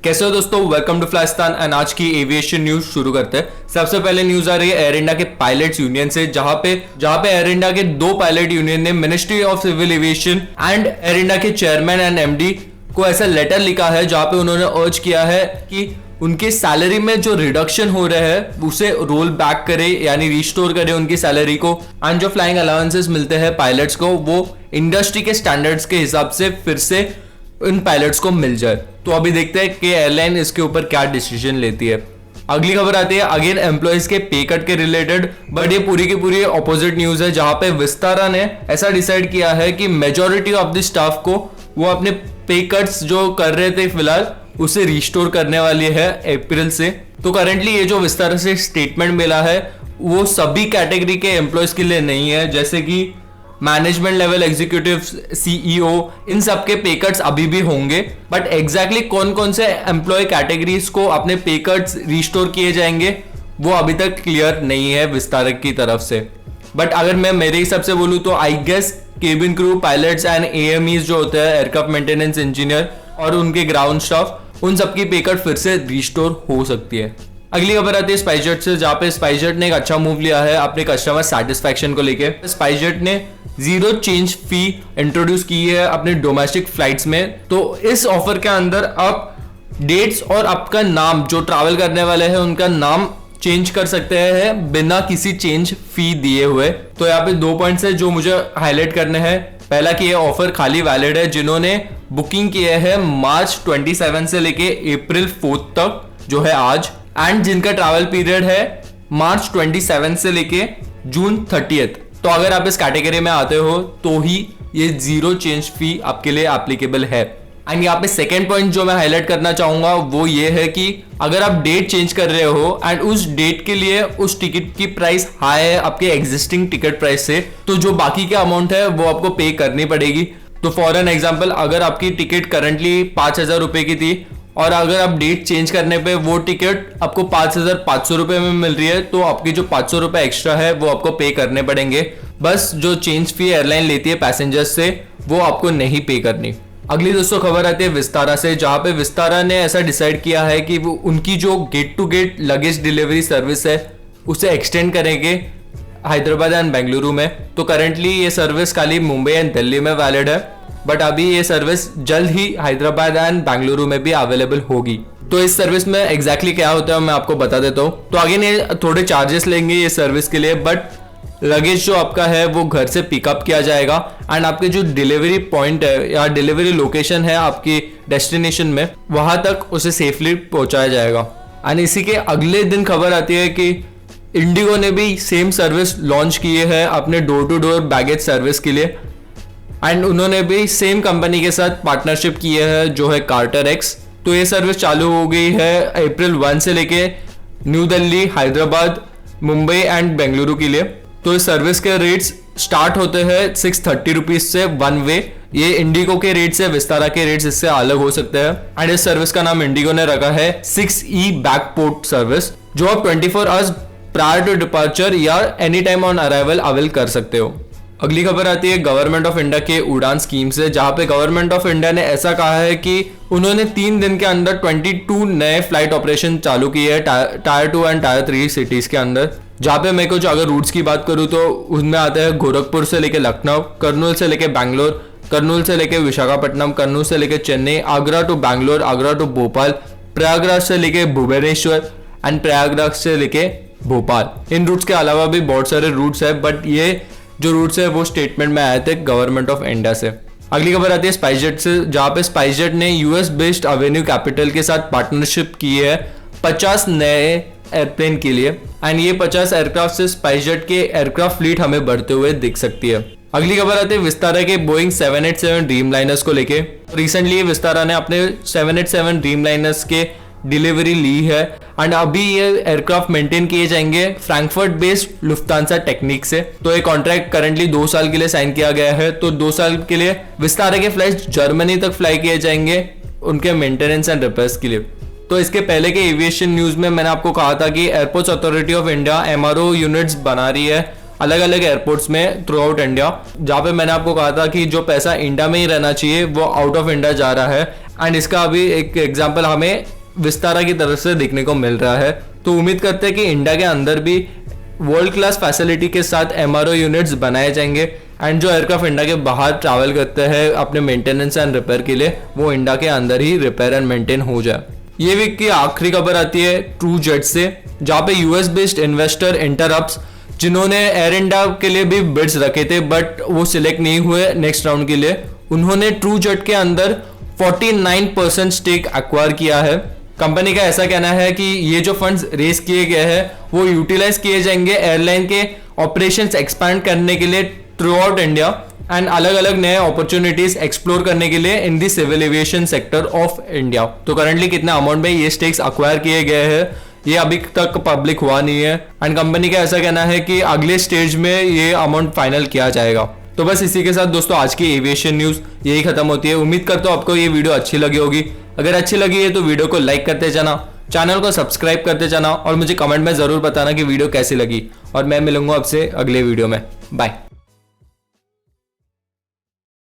कैसे हो दोस्तों, वेलकम टू फ्लाइस्तान एंड आज की एविएशन न्यूज शुरू करते हैं। सबसे पहले न्यूज आ रही है एयर इंडिया के पायलट्स यूनियन से, जहां पे एयर इंडिया के दो पायलट यूनियन ने ministry of civil aviation and Air India के चेयरमैन एंड एमडी को ऐसा लेटर लिखा है जहां पे उन्होंने अर्ज किया है कि उनके सैलरी में जो रिडक्शन हो रहा है उसे रोल बैक करे, यानी रिस्टोर करे उनकी सैलरी को। एंड जो फ्लाइंग अलाउंसेस मिलते हैं पायलट्स को वो इंडस्ट्री के स्टैंडर्ड्स के हिसाब से फिर से इन पायलट्स को मिल जाए। तो अभी देखते हैं कि एयरलाइन इसके ऊपर क्या डिसीजन लेती है। अगली खबर आती है अगेन एम्प्लॉयज के पे कट के रिलेटेड, बट ये पूरी की पूरी ऑपोजिट न्यूज है, जहां पे विस्तारा ने ऐसा डिसाइड किया है कि मेजॉरिटी ऑफ द स्टाफ को वो अपने पे कट्स जो कर रहे थे फिलहाल उसे रिस्टोर करने वाली है अप्रैल से। तो करंटली ये जो विस्तारा से स्टेटमेंट मिला है वो सभी कैटेगरी के एम्प्लॉयज के लिए नहीं है, जैसे कि मैनेजमेंट लेवल एग्जीक्यूटिव, सीईओ, इन सब के पे कट्स अभी भी होंगे, बट एग्जैक्टली कौन कौन से एम्प्लॉय कैटेगरीज को अपने पे कट्स रिस्टोर किए जाएंगे वो अभी तक क्लियर नहीं है विस्तारा की तरफ से। बट अगर मैं मेरे हिसाब से बोलूँ तो I guess cabin crew, pilots and AMEs जो होते हैं, एयरक्राफ्ट मेंटेनेंस इंजीनियर और उनके ग्राउंड स्टाफ, उन सबकी पे कट फिर से रिस्टोर हो सकती है। अगली खबर आती है स्पाइसजेट से, जहां पे स्पाइसजेट ने एक अच्छा मूव लिया है अपने कस्टमर सेटिस्फैक्शन को लेके। स्पाइसजेट ने जीरो चेंज फी इंट्रोड्यूस की है अपने डोमेस्टिक फ्लाइट्स में। तो इस ऑफर के अंदर आप डेट्स और आपका नाम, जो ट्रैवल करने वाले हैं उनका नाम चेंज कर सकते हैं बिना किसी चेंज फी दिए हुए। तो यहाँ पे 2 पॉइंट्स है जो मुझे हाईलाइट करने हैं। पहला कि ये ऑफर खाली वैलिड है जिन्होंने बुकिंग किए हैं मार्च 27 से लेके अप्रैल 4 तक, जो है आज, एंड जिनका ट्रैवल पीरियड है मार्च 27 से लेके जून 30। तो अगर आप इस कैटेगरी में आते हो तो ही ये जीरो चेंज फी आपके लिए एप्लीकेबल है। एंड यहाँ पे सेकेंड पॉइंट जो मैं हाईलाइट करना चाहूंगा वो ये है कि अगर आप डेट चेंज कर रहे हो एंड उस डेट के लिए उस टिकट की प्राइस हाई है आपके एग्जिस्टिंग टिकट प्राइस से, तो जो बाकी का अमाउंट है वो आपको पे करनी पड़ेगी। तो फॉर एन एग्जाम्पल, अगर आपकी टिकट करंटली 5,000 रुपए की थी और अगर आप डेट चेंज करने पे वो टिकट आपको 5,500 रुपए में मिल रही है, तो आपकी जो 500 रुपए एक्स्ट्रा है वो आपको पे करने पड़ेंगे। बस जो चेंज फी एयरलाइन लेती है पैसेंजर्स से वो आपको नहीं पे करनी। अगली दोस्तों खबर आती है विस्तारा से, जहां पे विस्तारा ने ऐसा डिसाइड किया है कि वो उनकी जो gate to gate luggage delivery service है उसे एक्सटेंड करेंगे हैदराबाद एंड बेंगलुरु में। तो करंटली ये सर्विस खाली मुंबई एंड दिल्ली में वैलिड है, बट अभी ये सर्विस जल्द ही हैदराबाद एंड बेंगलुरु में भी अवेलेबल होगी। तो इस सर्विस में एग्जैक्टली क्या होता है मैं आपको बता देता हूँ। तो अगेन ये थोड़े चार्जेस लेंगे ये सर्विस के लिए, बट लगेज जो आपका है वो घर से पिकअप किया जाएगा एंड आपके जो डिलीवरी पॉइंट है या डिलीवरी लोकेशन है आपकी डेस्टिनेशन में, वहां तक उसे सेफली पहुंचाया जाएगा। एंड इसी के अगले दिन खबर आती है कि इंडिगो ने भी सेम सर्विस लॉन्च की है अपने door to door baggage service के लिए, एंड उन्होंने भी सेम कंपनी के साथ पार्टनरशिप की है जो है कार्टर एक्स। तो ये सर्विस चालू हो गई है अप्रैल 1 से लेके न्यू दिल्ली, हैदराबाद, मुंबई एंड बेंगलुरु के लिए। तो इस सर्विस के रेट्स स्टार्ट होते हैं 630 रुपीज से वन वे। ये इंडिगो के रेट से, विस्तारा के रेट्स इससे अलग हो सकते हैं। एंड इस सर्विस का नाम इंडिगो ने रखा है 6E बैकपोर्ट सर्विस, जो आप 24 आवर्स प्रायर टू डिपार्चर या any time on arrival avail कर सकते हो। अगली खबर आती है गवर्नमेंट ऑफ इंडिया के उड़ान स्कीम से, जहां पे गवर्नमेंट ऑफ इंडिया ने ऐसा कहा है कि उन्होंने 3 दिन के अंदर 22 नए फ्लाइट ऑपरेशन चालू किए हैं टायर 2 एंड टायर 3 सिटीज के अंदर। जहां पे मैं कुछ अगर रूट्स की बात करूं तो उनमें आते हैं गोरखपुर से लेके लखनऊ, कर्नूल से लेके बैंगलोर, कर्नूल से लेके विशाखापट्टनम, कर्नूल से लेके चेन्नई, आगरा टू बैंगलोर, आगरा टू भोपाल, प्रयागराज से लेके भुवनेश्वर एंड प्रयागराज से लेके भोपाल। इन रूट्स के अलावा भी बहुत सारे रूट्स है, बट ये जो रूट्स है वो स्टेटमेंट में आए थे गवर्नमेंट ऑफ इंडिया से। अगली खबर आती है स्पाइसजेट से, जहां पे स्पाइसजेट ने यूएस बेस्ड एवेन्यू कैपिटल के साथ पार्टनरशिप की है 50 नए एयरप्लेन के लिए। एंड ये 50 एयरक्राफ्ट से स्पाइसजेट के एयरक्राफ्ट फ्लीट हमें बढ़ते हुए दिख सकती है। अगली खबर आती है विस्तारा के बोइंग 787 ड्रीम लाइनर्स को लेके। रिसेंटली विस्तारा ने अपने 787 ड्रीम लाइनर्स के डिलीवरी ली है एंड अभी ये एयरक्राफ्ट मेंटेन किए जाएंगे फ्रैंकफर्ट बेस्ड लुफ्तांसा टेक्निक से। तो ये कॉन्ट्रैक्ट करंटली 2 साल के लिए साइन किया गया है। तो 2 साल के लिए विस्तारा के फ्लाइट्स जर्मनी तक फ्लाई किए जाएंगे उनके मेंटेनेंस एंड रिपेयर्स के लिए। तो इसके पहले के एविएशन न्यूज में मैंने आपको कहा था कि airports authority of India MRO units बना रही है अलग अलग एयरपोर्ट्स में थ्रू आउट इंडिया, जहां पे मैंने आपको कहा था कि जो पैसा इंडिया में ही रहना चाहिए वो आउट ऑफ इंडिया जा रहा है एंड इसका अभी एक एग्जांपल हमें विस्तारा की तरफ से देखने को मिल रहा है। तो उम्मीद करते हैं कि इंडिया के अंदर भी वर्ल्ड क्लास फैसिलिटी के साथ MRO यूनिट्स बनाए जाएंगे एंड जो एयरक्राफ्ट इंडिया के बाहर ट्रैवल करते हैं अपने मेंटेनेंस एंड रिपेयर के लिए, वो इंडिया के अंदर ही रिपेयर एंड मेंटेन हो जाए। ये वीक की आखिरी खबर आती है ट्रू जेट से, जहां पे यूएस बेस्ड इन्वेस्टर इंटरप्ट्स, जिन्होंने एयर इंडिया के लिए भी बिड्स रखे थे बट वो सिलेक्ट नहीं हुए नेक्स्ट राउंड के लिए, उन्होंने ट्रू जेट के अंदर 49% स्टेक एक्वायर किया है। कंपनी का ऐसा कहना है कि ये जो फंड्स रेस किए गए हैं वो यूटिलाइज किए जाएंगे एयरलाइन के ऑपरेशंस एक्सपैंड करने के लिए थ्रू आउट इंडिया एंड अलग अलग नए अपॉर्चुनिटीज एक्सप्लोर करने के लिए in the civil aviation sector of India. तो करंटली कितना अमाउंट में ये स्टेक्स अक्वायर किए गए हैं ये अभी तक पब्लिक हुआ नहीं है एंड कंपनी का ऐसा कहना है कि अगले स्टेज में ये अमाउंट फाइनल किया जाएगा। तो बस इसी के साथ दोस्तों आज की एविएशन न्यूज यही खत्म होती है। उम्मीद करता हूं आपको ये वीडियो अच्छी लगी होगी। अगर अच्छी लगी है तो वीडियो को लाइक करते जाना, चैनल को सब्सक्राइब करते जाना और मुझे कमेंट में जरूर बताना कि वीडियो कैसी लगी। और मैं मिलूंगा आपसे अगले वीडियो में। बाय।